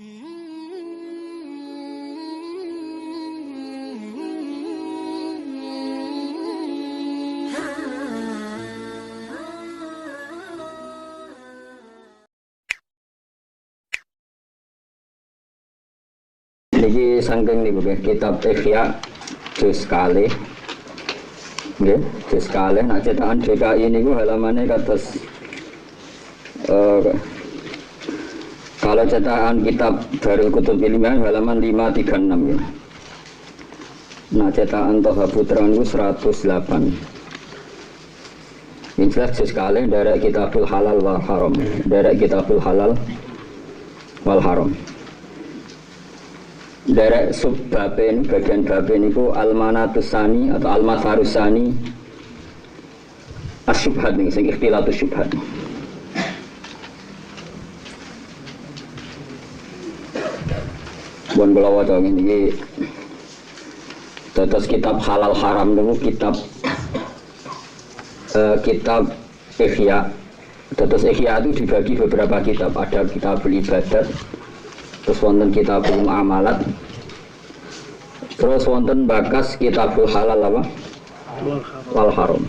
Niki saking niku kitab Ihya juz kalih. Nggih, juz kalih nek cetakan DKI niku halamane kados kalau cetakan kitab Darul Kutub Ilmiah halaman 536 ya. Nah cetakan Toha Putra niku 108. Ini jelas juz kalih dari Kitabul Halal wal Haram, dari Kitabul Halal wal Haram. Derek sub baben bagian baben itu al-manatusani atau al-masarusani as-subhat nih, sing ikhtilatus subhat. Bukan kalau wajah ini terus kitab halal haram itu kitab Ihya. Terus Ihya itu dibagi beberapa kitab, ada kitabul ibadat, terus wonten kitabul muamalat, terus wonten bakas kitabul halal apa? Wal haram.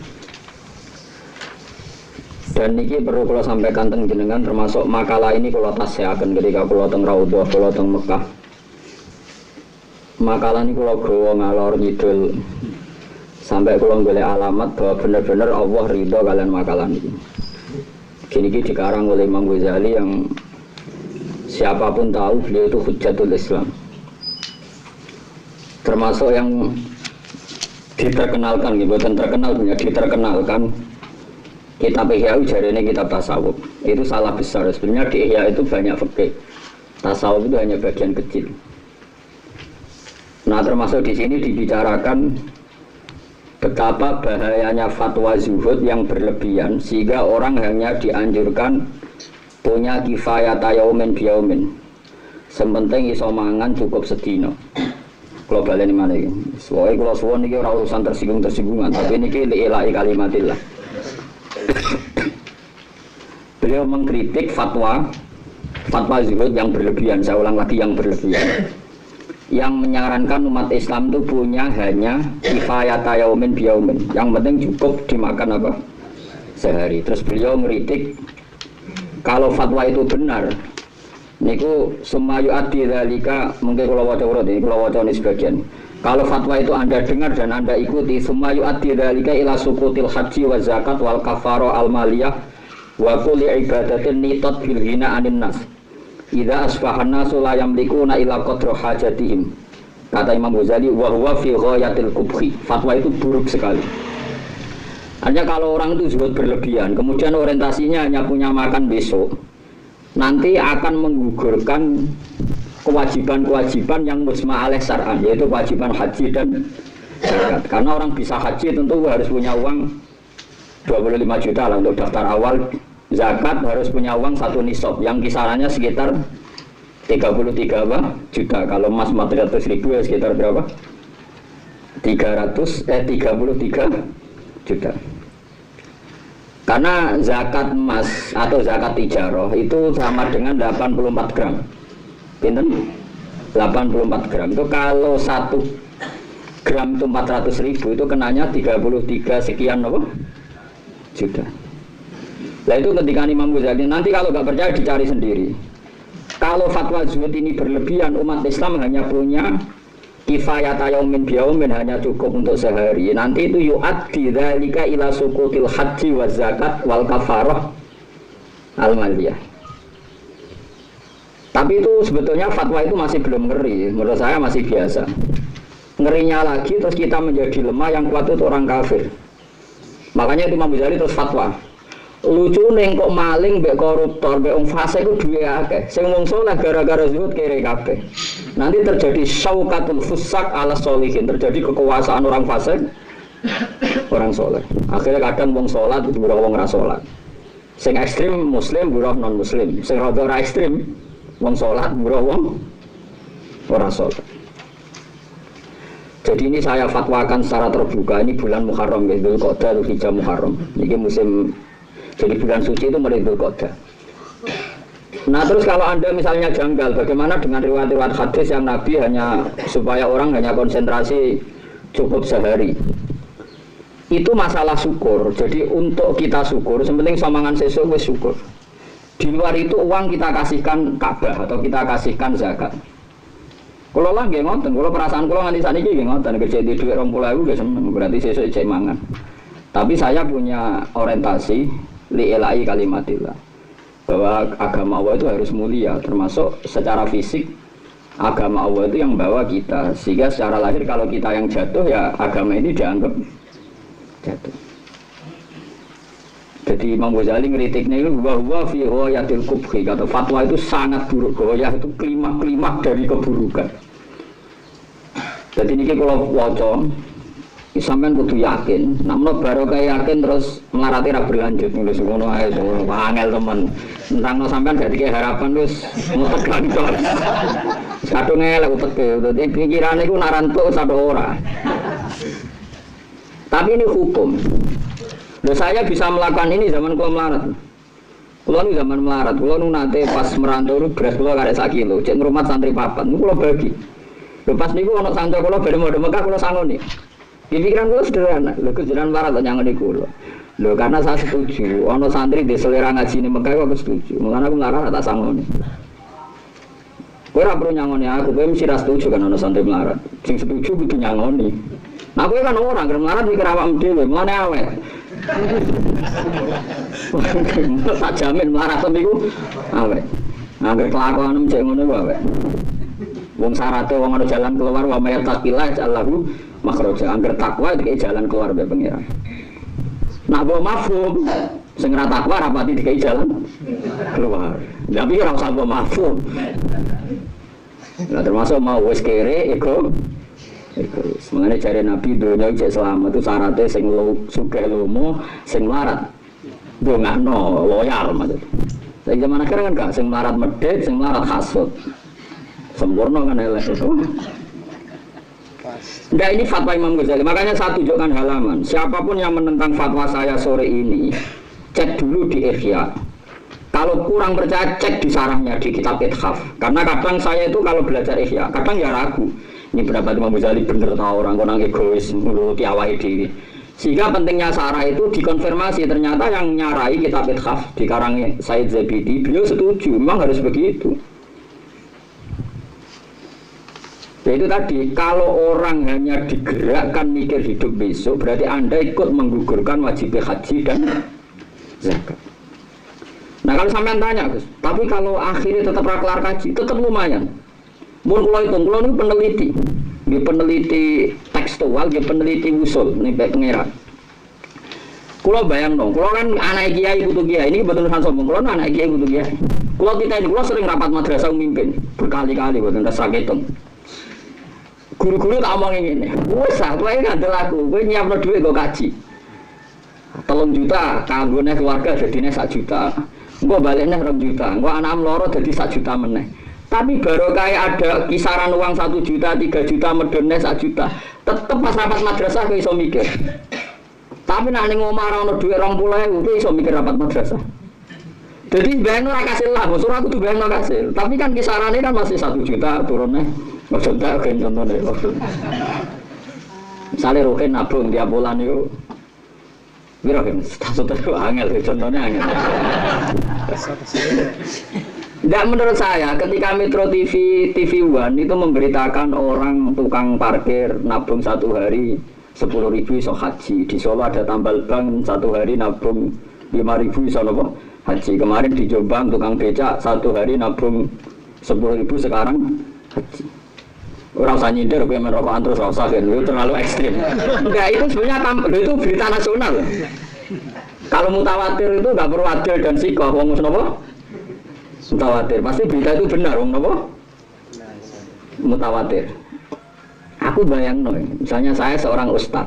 Dan niki perlu kalau sampaikan teng jenengan, termasuk makalah ini kalau tasyakan ketika kalau teng Raudhah, kalau teng Mekah. Makalah ini kalau gawa ngalor ngidul sampai kalau golek alamat bahwa benar-benar Allah ridho kalian makalah ini. Gini dikarang oleh Imam Ghazali yang siapapun tahu beliau itu hujjatul Islam, termasuk yang diterkenalkan, bukan terkenal punya diterkenalkan kitab Ihya jarene kitab tasawuf. Itu salah besar sebenarnya. Di Ihya itu banyak fikih, tasawuf itu hanya bagian kecil. Nah termasuk di sini dibicarakan betapa bahayanya fatwa zuhud yang berlebihan sehingga orang hanya dianjurkan punya kifayat yaumin biyaumin, sementing iso mangan cukup sedina. Kalau balen mana iki? Soale kalau suwon iki ora urusan tersinggungan, tapi niki li'ilai kalimatillah. Beliau mengkritik fatwa zuhud yang berlebihan, saya ulang lagi yang berlebihan, yang menyarankan umat Islam itu punya hanya kifayat yaumin biyaumin, yang penting cukup dimakan apa? Sehari. Terus beliau mengkritik kalau fatwa itu benar, niku sumayu adi dalika, mungkin kalau wajah ini, kalau wajah ini sebagian. Kalau fatwa itu anda dengar dan anda ikuti, sumayu adi dalika ila sukutil haji wa zakat wal kafaro al maliyah wa kulli ibadatin nitat bil hina anin nas. Idza asbahan nasu la yamlikuna ila qadra hajatihim. Kata Imam Ghazali, wa huwa fi ghayatil kubhi. Fatwa itu buruk sekali. Hanya kalau orang itu zuhud berlebihan, kemudian orientasinya hanya punya makan besok, nanti akan menggugurkan kewajiban-kewajiban yang mujma' alaih syar'an, yaitu kewajiban haji dan zakat. Karena orang bisa haji tentu harus punya uang 25 juta lah untuk daftar awal. Zakat harus punya uang 1 nisab yang kisarannya sekitar 33 juta. Kalau emas 400.000 ya sekitar berapa? 33 juta. Karena zakat emas atau zakat tijarah itu sama dengan 84 gram. Pinten? 84 gram. Itu kalau 1 gram itu 400.000, itu kenanya 33 sekian apa? Juta. Nah itu ketika Imam Ghazali, nanti kalau nggak percaya dicari sendiri. Kalau fatwa zuhud ini berlebihan, umat Islam hanya punya kifayat yaumin biyaumin, hanya cukup untuk sehari. Nanti itu yu'addi dzalika ila sukutil haji wa zakat wal kafarah al maliyah. Tapi itu sebetulnya fatwa itu masih belum ngeri, menurut saya masih biasa. Ngerinya lagi terus kita menjadi lemah, yang kuat itu orang kafir. Makanya itu Imam Ghazali terus fatwa. Lucu neng kok maling, mbek koruptor, mbek wong fasik ku duwe akeh. Sing wong saleh gara-gara zuhud kere kabeh. Nanti terjadi syaukatul fusak ala sholihin, terjadi kekuasaan orang fasik orang saleh. Akhirnya kadang wong salat itu buruh wong ra salat. Sing ekstrim muslim buruh non muslim. Sing rada ora ekstrim wong salat buruh wong ora salat. Jadi ini saya fatwakan secara terbuka, ini bulan Muharram, Dzulqa'dah, Dzulhijjah, Muharram. Ini musim. Jadi bulan suci itu mulai Dzulqa'dah. Nah terus kalau Anda misalnya janggal, bagaimana dengan riwayat-riwayat hadis yang Nabi hanya supaya orang hanya konsentrasi cukup sehari? Itu masalah syukur. Jadi untuk kita syukur, sepenting somangan sesuk wis syukur. Di luar itu uang kita kasihkan Ka'bah atau kita kasihkan zakat. Kalau lah nggih ngoten, kalau perasaan kalau nganti saniki nggih ngoten, kerja di duit 20.000 nggih seneng, berarti sesuk cek mangan. Tapi saya punya orientasi li ilahi kalimatillah. Bahwa agama Allah itu harus mulia, termasuk secara fisik agama Allah itu yang bawa kita, sehingga secara lahir kalau kita yang jatuh ya agama ini dianggap jatuh. Jadi Imam Ghazali ngeritiknya itu bahwa fi ghayatil kubhi, kata fatwa itu sangat buruk, ghayah itu klimak-klimak dari keburukan. Jadi ini kalau waca sampean kudu yakin, namun baru kayak yakin terus melarati ra berlanjut nulis ngono ae angel temen. Nentangno sampean gak dikek harapan wis mutek gantor. Kadung elek uteke, dadi pikirane iku narantuk sado ora. Tapi ini hukum. Loh saya bisa melakukan ini zaman kula melarat. Kula nu zaman melarat, kula nu nate pas merantau nu beras kula karek 1 kilo, cek ngrumat santri papat, niku kula bagi. Lho pas niku ana santri kula bare modho Mekah kula sangoni. Pikiran gue sederhana, lho kejaran barat atau nyangoni kulo. Lho karena saya setuju, ono santri di selera ngaji ini Mekah aku setuju. Mulane aku melarat tak sangoni. Kowe ora perlu nyangoni aku, kowe mesti ra setuju kan ono santri melarat. Sing setuju kudu nyangoni. Nah kowe kan orang kerem melarat mikir awakmu dhewe, mulane awet. Tak jamin melarat niku awet. Angger kelakuanem cek ngono ku awet. Wong syaraté wong ana jalan keluar wa may taqillah Allahu makhraja. Angger takwa dikai jalan keluar mbek pengiran. Nak mbok mafhum sing ora takwa rapati dikai jalan keluar. Tapi ora usah mbok mafhum. Lah termasuk mau wis kere ego. Sebenarnya cari Nabi dunia cek selamat itu syaratnya sing sugih lomo sing melarat. Dongakno loyal maksud. Saiki zaman akhir kan gak sing melarat medhit, sing melarat hasud. Sempurna kan elek itu. Nah ini fatwa Imam Ghazali. Makanya saya tunjukkan halaman. Siapapun yang menentang fatwa saya sore ini, cek dulu di Ihya. Kalau kurang percaya, cek di sarahnya di kitab Ithaf. Karena kadang saya itu kalau belajar Ihya, kadang ya ragu. Ini pendapat Imam Ghazali bener tau orang egois nuruti awake dhewe. Sehingga pentingnya sarah itu dikonfirmasi. Ternyata yang nyarai kitab Ithaf dikarang Said Zabidi, beliau setuju. Memang harus begitu. Ya itu tadi, kalau orang hanya digerakkan mikir hidup besok, berarti Anda ikut menggugurkan wajib haji dan zakat. Nah kalau sampean tanya, Gus, tapi kalau akhirnya tetap kelar kaji, tetap lumayan. Mun kula itu, kula ini peneliti. Dia peneliti tekstual, dia peneliti usul, nih pengeran. Kula bayang dong, kula kan anak kiai butuh kiai, ini betul kan sombong, kula anak kiai butuh kiai. Kula kita ini, kula sering rapat madrasah memimpin, berkali-kali, betul rasa hitung. Guru-guru tak omongin ini, usah, kowe ngandel aku, kowe nyiapno duit go kaji. 3 juta, kanggone keluarga jadine 1 juta. Engko balikne 2 juta, engko anak loro dadi 1 juta meneh. Tapi baru kayak ada kisaran uang 1 juta, 3 juta, medone 1 juta. Tetep pas rapat madrasah kowe iso mikir. Tapi nek ning omah ora ono duit 20.000, kowe iso mikir rapat madrasah. Jadi bayangno ora kasil lah, ora kudu bayangno kasil. Tapi kan kisarannya kan masih 1 juta turunnya. Contohnya kan contohnya. Misalnya Rohin nabung tiap bulan itu, biro kan status itu angel, contohnya angel. Tidak menurut saya, ketika Metro TV One itu memberitakan orang tukang parkir nabung 1 hari 10.000 iso haji. Di Solo ada tambal bank 1 hari nabung 5.000 iso nopo haji. Kemarin di Jombang tukang becak 1 hari nabung 10.000 sekarang haji. Orang usah nyindir, gue merokok terus usah kan, itu terlalu ekstrim. Enggak, itu sebenarnya itu berita nasional. Kalau mutawatir itu nggak perlu adil dan sikoh, wong nopo? Mutawatir, pasti berita itu benar, wong nopo? Mutawatir. Aku bayang misalnya saya seorang ustad,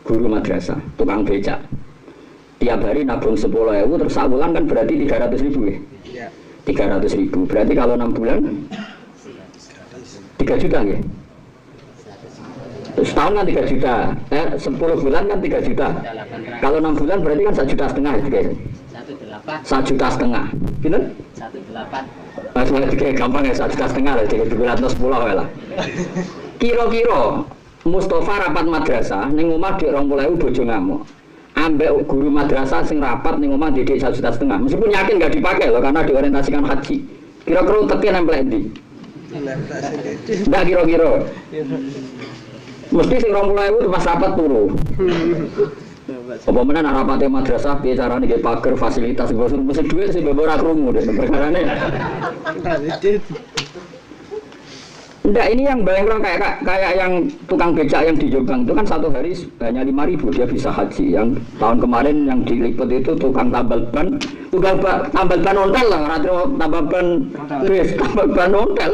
guru madrasah, tukang becak. Tiap hari nabung 10.000, terus sebulan kan berarti 300.000 ya? 300.000, berarti kalau 6 bulan 3 juta ya? Setahun kan 3 juta, 10 bulan kan 3 juta. Kalau 6 bulan berarti kan 1,5 juta guys. 1,5 juta. Pinten? 1,8. Maksudnya kayak gampang ya 1,5 juta lah, jadi 210 lah. Kira-kira Mustafa rapat madrasah ning omah dik 20.000 bojo ngamuk. Ambek guru madrasah sing rapat ning omah didik 1,5 juta. Meskipun yakin enggak dipakai loh karena diorientasikan haji. Kira-kira teki nempel endi? Enggak kira-kira. Mesti sing 20.000 pas rapat turu. Apa menan rapate madrasah piye carane nggih pager fasilitas mesti dhuwit sing mbok ora krungu deh perkarane. Enggak, ini yang bayang kayak yang tukang becak yang di Jombang itu kan satu hari hanya 5.000 dia bisa haji. Yang tahun kemarin yang diliput itu tukang tambal ban ontel lah, ratio tambal ban bis, tambal ban ontel.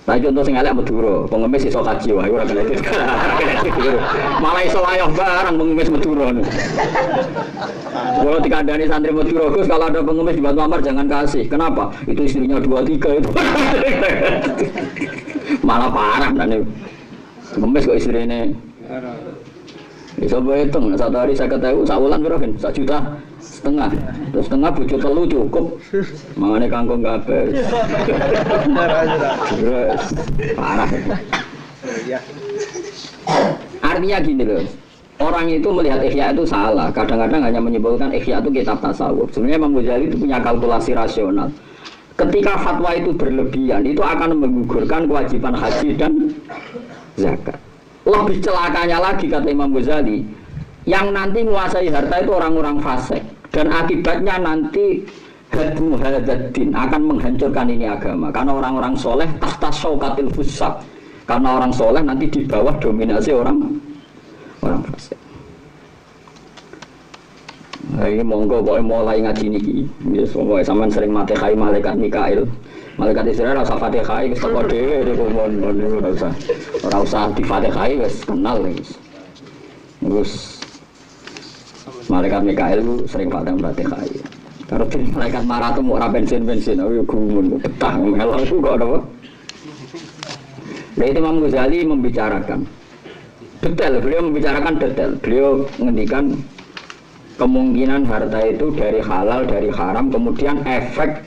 Nah contoh sing elek Madura, pengemis iso kaji wae ora kena itu. Malah iso wayah barang pengemis Madura. Kalau dikandani santri Madura, Gus kalau ada pengemis di Batu Ampar jangan kasih. Kenapa? Itu istrinya 2-3 itu. Malah parah dan pengemis kok istrinya. Bisa berhitung, satu hari saya ketahui, sahulan berapa kan? 1,5 juta. Terus setengah bojo telu cukup. Mangane kangkung kabeh. Parah. Artinya gini loh. Orang itu melihat Ihya itu salah. Kadang-kadang hanya menyebutkan Ihya itu kitab tasawuf. Sebenarnya Imam Ghazali itu punya kalkulasi rasional. Ketika fatwa itu berlebihan, itu akan menggugurkan kewajiban haji dan zakat. Lebih celakanya lagi kata Imam Ghazali, yang nanti menguasai harta itu orang-orang fasik. Dan akibatnya nanti hadmu hadzal-din akan menghancurkan ini agama. Karena orang-orang soleh tahta syaukatil fusaq. Karena orang soleh nanti di bawah dominasi orang fasik. Nah, ini monggo pokoknya mulai ngaji niki. Ya pokoknya sampean sering matehai malaikat Mikail. Malaikat Israel rasa fatihai wis teko dhewe niku mon ora usah difatihai wis kenal wis. Terus malaikat Mikail itu sering fatihai. Karo malaikat marah tuh ora bensin, aku gumun betah melok itu kok apa? Nah, itu Imam Ghazali membicarakan detail, beliau membicarakan detail. Beliau menghentikan kemungkinan harta itu dari halal, dari haram, kemudian efek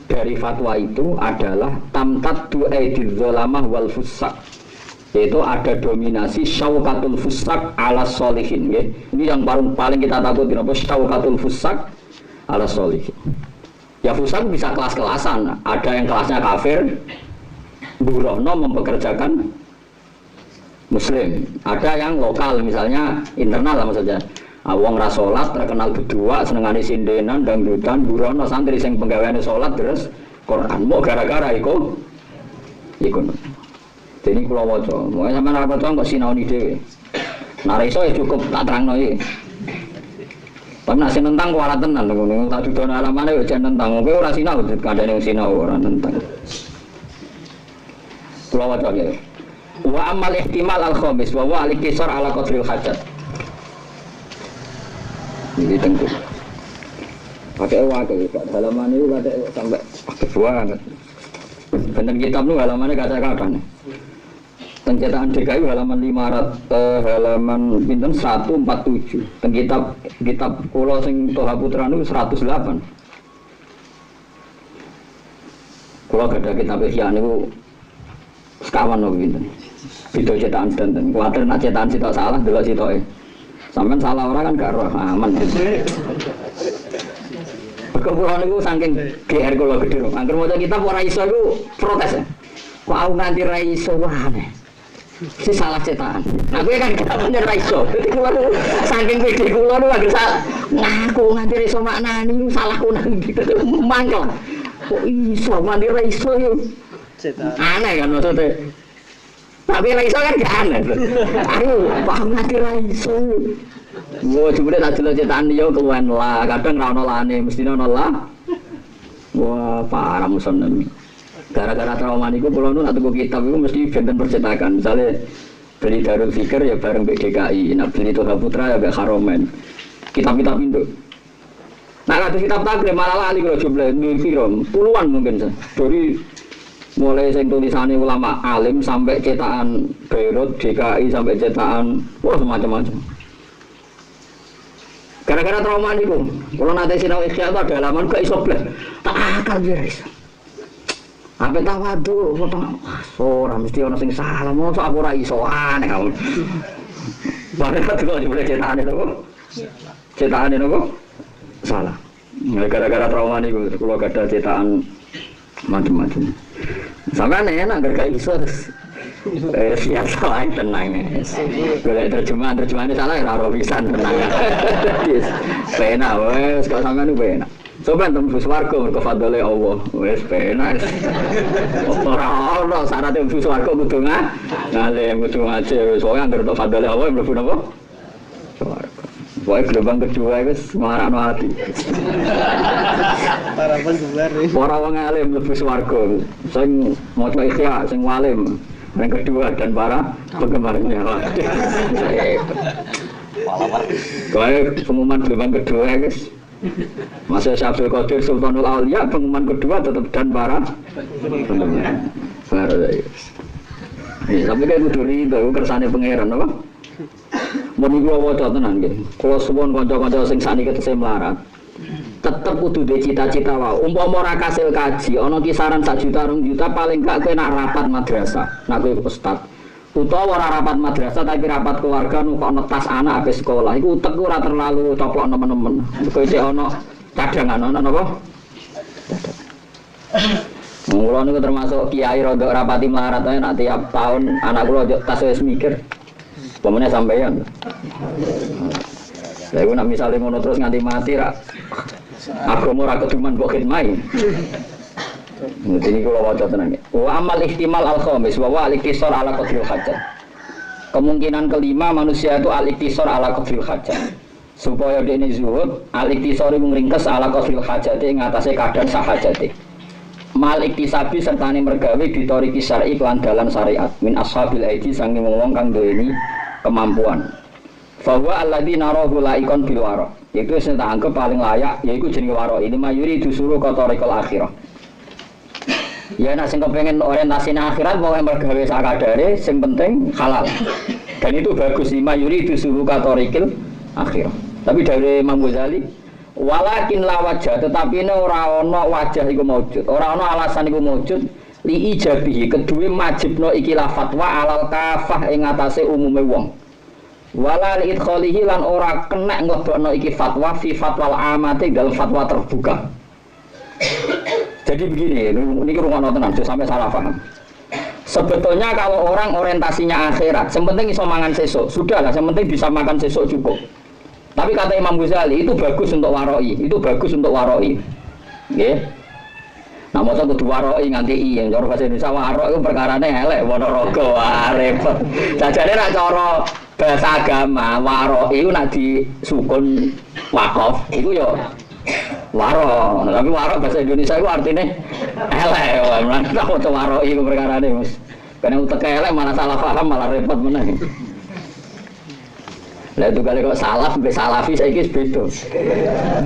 dari fatwa itu adalah tamtaddu aidil zalamah wal fusaq, yaitu ada dominasi syaukatul fusaq ala sholihin ya. Ini yang paling kita takutin apa, syaukatul fusaq ala sholihin. Ya fusaq bisa kelas-kelasan, ada yang kelasnya kafir burono mempekerjakan muslim, ada yang lokal misalnya internal lah maksudnya. Wong ra salat terkenal berdua senengane sindenan dangdutan burono santri sing penggaweane salat terus Quran mau gara-gara iku. Jadi kula waca, mau sampean ora waca kok sinaoni dhewe. Nek iso ya cukup tak terangno iki. Tapi nek sing nentang kuwi ora tenan ngono tak dudono alamane ya jan nentang. Kowe ora sinau kandhane wong sinau ora nentang. Kula waca ya. Wa amal ihtimal al-khamis wa huwa al-iktisar ala qadril hajat. Ini tentu pakai wakil Pak, halaman itu ada sampai pakai banget. Bener kitab lu halamannya kata-kata nih. Pencetakan DKI halaman 500 halaman pinten 147. Dan kitab kula sing Toha Putra niku 108. Kula gadah kitab Ihya niku sekawan lho pinten. Video cetakan dan kuwatir nak cetakan sitok salah delok sitoke. Sampai salah orang kan gak roh aman. Kepulan itu saking GR kalau gede. Angker mau kita ora iso itu protes ya. Kok aku nanti ra iso wae. Si salah cetakan. Nah gue kan kita bener ra iso. Dadi kula saking gede kula nu anggere ngaku nganti ra iso maknani salahku nang gitu. Mangkel. Kok iso nganti ra iso yo. Cetakan. Aneh kan maksudnya. Tapi ra iso kan gak aneh. Aku paham nganti ra iso. Wah, jebule tak delok cetakan yo keluwen lah. Kadang ra ono lane, mesti ono lah. Wah, parah muson. Gara-gara trauma niku kula nu nak tuku kitab iku mesti benten percetakan. Misale beli Darul Fikr ya bareng BDKI, nak beli Toha Putra ya gak Haromen. Kitab-kitab itu. Nah, kados kitab takrib malah lali kula jumlah piro? Puluhan mungkin. Dari mulai sing tulisannya ulama alim sampai cetakan Beirut, DKI sampai cetakan wah macam-macam. Gara-gara trauma niku. Kalau nanti sinau ikhya itu ada halaman gak iso blas. Tak akal guys. Apa tawadu, ora mesti ana sing salah, mosok aku ora iso aneh kamu. Padahal kok boleh cetakane to kok. Cetakane kok salah. Gara-gara trauma niku kula gadah cetakan macam-macam. Sampeyan enak gak iso. Siapa lain tenang. Golek terjemahan salah ya ora pisan tenang. Penak wes kok sampeyan penak. Coba tembus swarga mergo fadhole Allah. Wis penak. Ora ono syarat tembus swarga kudu ngalim kudu ngaji wis wae anggere tok fadhole Allah mlebu napa? Swarga. Wae gelombang kedua wis marakno ati. Harapan bubar. Ora wong alim mlebu swarga. Sing maca ikhya, sing walim. Yang kedua dan para penggemarnya. Kayak pengumuman gelombang kedua guys. Masa Syekh Abdul Qadir Sultanul Auliya pengumuman kedua tetap dan para penggemarnya. Baru guys. Tapi kayak kudu rido kersane pangeran apa? Mun iku waca tenan nggih. Kula suwun kanca-kanca sing sakniki tesih melarat. Tetep kudu duwe cita-cita wae. Umpama ora kasil kaji, ana kisaran 1 juta 2 juta paling gak kowe nak rapat madrasah, nak kowe ustaz. Utawa ora rapat madrasah tapi rapat keluarga nukokno tas anak habis sekolah. Iku utek ora terlalu coplok nemen-nemen. Kowe isih ana cadangan ana napa? Mula niku termasuk kiai rodok rapati melarat ae nak tiap tahun anak kula tas wis mikir. Pemene sampeyan. Lah iku nak misale ngono terus nganti mati ra agama ora keduman mbok khidmai. Ini kalau waca tenan. Wa amal ihtimal al-khamis wa al-iktisar ala qadril hajat. Kemungkinan kelima manusia itu al-iktisar ala qadril hajat. Supaya dene zuhud, al-iktisar iku ngringkes ala qadril hajat ing atase kadar sahajate. Mal iktisabi sertane mergawe ditoriki syar'i lan dalan syariat min ashabil aidi sange wong kang duweni kemampuan. Bahwa alladzina narahu laikon bil wara. Itu sing tak anggap paling layak yaiku jenenge wara. Ini mayuri disuruh kotorikul akhirah. Ya nek sing kepengin orientasine akhirat pokoke mergawe sakadare sing penting halal. Dan itu bagus lima yuri disuruh kotorikul akhirah. Tapi dari Imam Ghazali walakin la wajah tetapi ini ora ana wajah iku maujud. Ora ana alasan iku maujud li ijabihi kedue majibno iki la fatwa alal kafah ing atase umume wong. Wala idkhalihi lan ora kena nglebokno iki fatwa fi fatwal amati dalam fatwa terbuka. Jadi begini, ini rungokno tenan sampai salah paham. Sebetulnya kalau orang orientasinya akhirat, yang penting iso mangan sesuk, sudahlah, yang penting bisa makan sesuk cukup. Tapi kata Imam Ghazali itu bagus untuk waroi, itu bagus untuk waroi. Nggih. Nah, masa kudu waroi nganti iya, cara bahasa Indonesia waroi itu perkarane elek Ponorogo, wah repot. Jajane nek cara bahasa agama waroi itu nak disukun wakaf, itu ya waro. Tapi waro bahasa Indonesia itu artinya elek. Wah, maca waroi itu perkarane, Mas. Karena utek elek malah salah paham, malah repot meneh. Lah itu kali kok salaf sampai salafi saiki beda.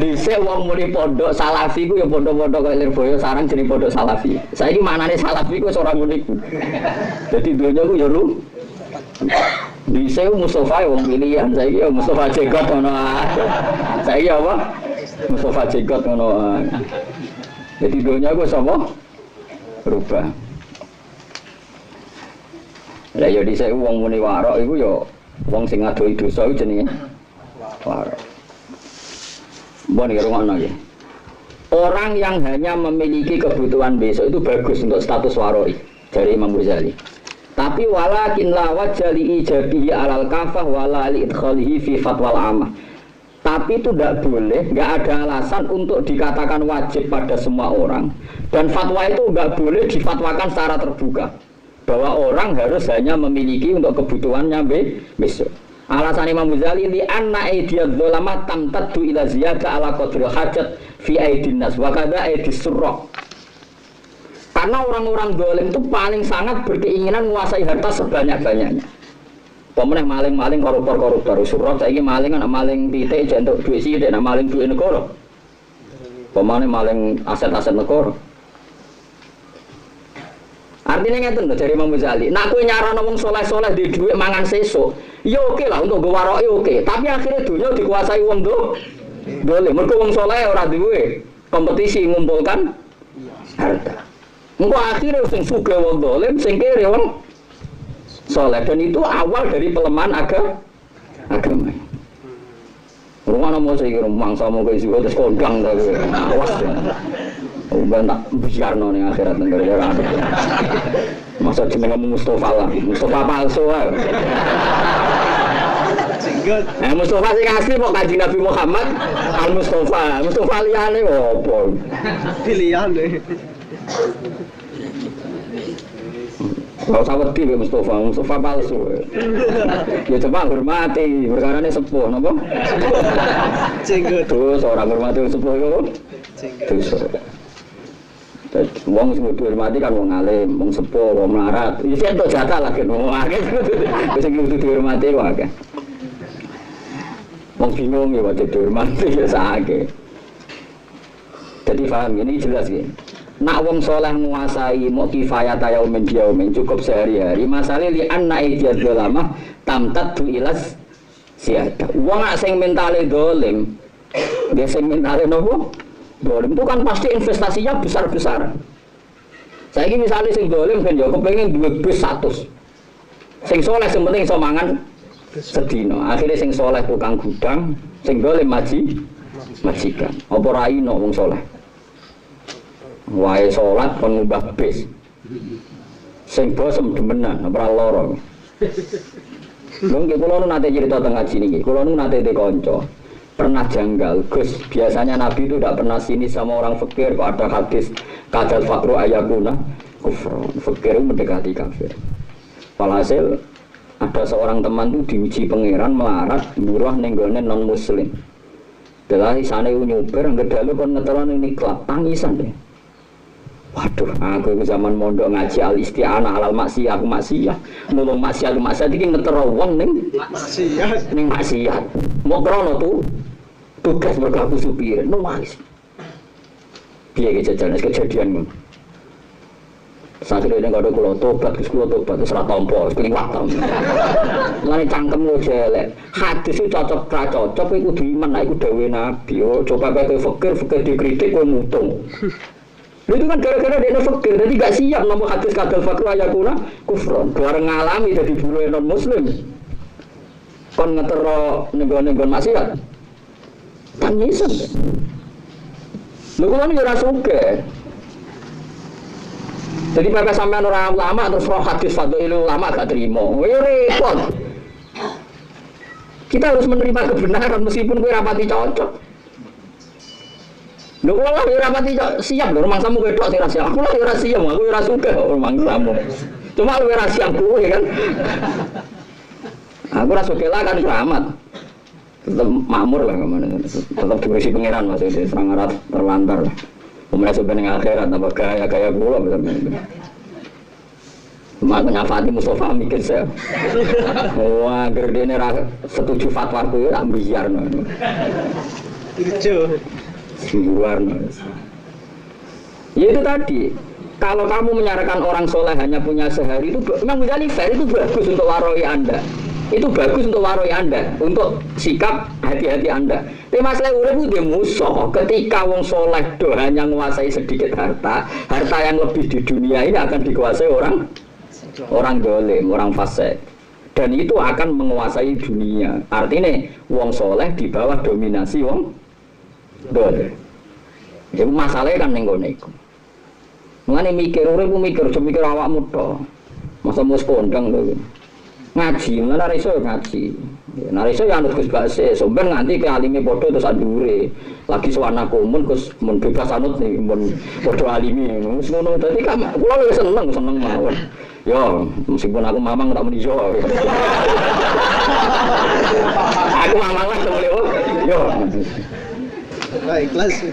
Dhisik wong muni pondok salafi ku ya pondok-pondok kaya Lirboyo sarang jeneng pondok salafi. Saiki maknane salafi ku ora ngono iku. Dadi donya ku ya ru. Dhisik Mustofa wong pilihan saiki ya Mustofa Jenggot ngono. Saiki apa? Mustofa Jenggot ngono. Dadi donya ku sapa? Berubah. Lah ya dhisik wong muni warok iku ya wong sing ngadoi dosa iku jenenge warok. Mbon iki rungono iki. Orang yang hanya memiliki kebutuhan besok itu bagus untuk status waroi dari Imam Ghazali. Tapi walakin la wajali ijabihi alal kafah wala li idkhalihi fi fatwal amah. Tapi itu tidak boleh, nggak ada alasan untuk dikatakan wajib pada semua orang. Dan fatwa itu nggak boleh difatwakan secara terbuka. Bahwa orang harus hanya memiliki untuk kebutuhannya besok. Alasan Imam Ghazali li anna aidiyadz dzulama tamtaddu ila ziyada ala qadril hajat fi aidin nas wa kadza aidis surra. Karena orang-orang dolim itu paling sangat berkeinginan menguasai harta sebanyak-banyaknya. Pemenang maling-maling koruptor-koruptor surra saiki maling anak maling titik jentuk duit sithik anak maling duit negara. Pemane maling aset-aset negara. Artinya ngeten lho dari Imam Ghazali. Nak kowe nyarana wong saleh-saleh di dhuwit mangan sesuk, ya oke lah untuk ngwaroi oke. Tapi akhirnya dunia dikuasai wong Boleh, mergo wong saleh ora duwe kompetisi ngumpulkan harta. Engko akhirnya sing sugih wong dolim, sing kere wong saleh, dan itu awal dari pelemahan agama. Rumah mau saya mangsa mau ke situ terus kondang tapi awas ya. Udah tak biarno ning akhirat negara ada. Masa jenenge Mustafa lah, Mustafa palsu ae. Singgot. Mustafa sing asli kok Kanjeng Nabi Muhammad Al Mustafa. Mustafa liyane opo? Pilihan deh. Kalau usah wedi ya Mustafa palsu. Ya coba hormati, perkarane sepuh napa? Jenggot. Terus orang hormati sepuh iku. Jenggot. Wong sing dihormati kan wong alim, wong sepuh, wong melarat. Ya entuk jatah lagi wong akeh. Wis kudu dihormati wae akeh. Wong bingung ya wae dihormati ya sakake. Jadi paham ini jelas ya. Nak wong soleh menguasai mau kifayat yaumin yaumin cukup sehari-hari. Masalah li anna ijaz ulama tamtad tu ilas siada. Wong sing mentale dolim, dia sing mentale nopo? Dolim itu kan pasti investasinya besar-besar. Saya ini misalnya sing dolim kan yo kepengin duwe bus 100. Sing soleh sing penting iso mangan sedina. Akhirnya sing soleh tukang gudang, sing dolim majikan. Apa ra ino wong soleh? Wae salat kon ngubah bis. Sing bosem demenan ora lara. Lho nggih kula nu nate cerita teng ngaji niki. Kula nu nate kanca. Pernah janggal, Gus. Biasanya Nabi itu tidak pernah sini sama orang fakir. Kok ada hadis kadal fakru ayakuna kufrun. Fakir mendekati kafir. Walhasil ada seorang teman itu diuji pangeran melarat buruh ning gone non muslim. Delahi sane nyuper ngedalu kon ngeteron ini klap tangisan deh. Waduh, aku zaman mondok ngaji al-isti'anah alal maksiyah, aku maksiyah. Nulung maksiyah iki ngetero wong ning maksiyah. Mau krono tuh tugas berlaku supir, nuwais. Piye iki kejadian ngono. Sakire nek ada kula tobat, terus ora tampa, kliwat ta. Lane cangkemmu jelek. Hadis itu cocok ra cocok iku kudu iman, iku dawuhe Nabi. Oh, coba kowe fakir dikritik kowe mutung. Itu kan gara-gara dia fakir, jadi gak siap nomor hadis kadal fakru ayakuna kufron. Bareng ngalami jadi buruh non muslim. Kon ngetero nenggon maksiat. Tangisan. Lha kula niku ora suge. Jadi mereka sampean orang ulama terus roh hadis fadhailul ulama gak terima. Ya repot. Kita harus menerima kebenaran meskipun kowe rapati cocok. Lho kula ora rapati siap lho mangsamu wedok sing ra siap. Aku ora siap, aku ora suka mangsamu. Cuma lu ora siap kowe kan. Aku ora suka lah kan keramat. Tetap makmur lah kemana. Tetap diurisi pangeran maksudnya serang arat terlantar lah. Umumnya sebenarnya akhirat apa gaya kula misalnya. Mak nyafati Mustafa mikir saya. Wah, gerdene ra setuju fatwaku ya tak biarno. Ijo. Ya itu tadi, kalau kamu menyarankan orang soleh hanya punya sehari itu memang Ghazali fair, itu bagus untuk waroi Anda, itu bagus untuk waroi Anda, untuk sikap hati-hati Anda. Tapi masalah urip itu dia musuh. Ketika wong soleh do hanya menguasai sedikit harta yang lebih di dunia ini akan dikuasai orang dolim, orang fasik, dan itu akan menguasai dunia. Artinya wong soleh di bawah dominasi wong dolim. Jadi masalahnya kan ning ngene iku. Mulane mikir urip mikir awakmu tok. Masa mus kondang lho. Ngaji, mana iso ngaji. Nek iso ya anut Gus Bakse, somben nganti ke alime padha terus andure. Lagi suwana kumun Gus mun bebas anut nih mun padha alime ngono. Wis ngono dadi kula wis seneng mawon. Yo, meskipun aku mamang tak muni yo. Aku mamang lah to yo. Baik, kelas.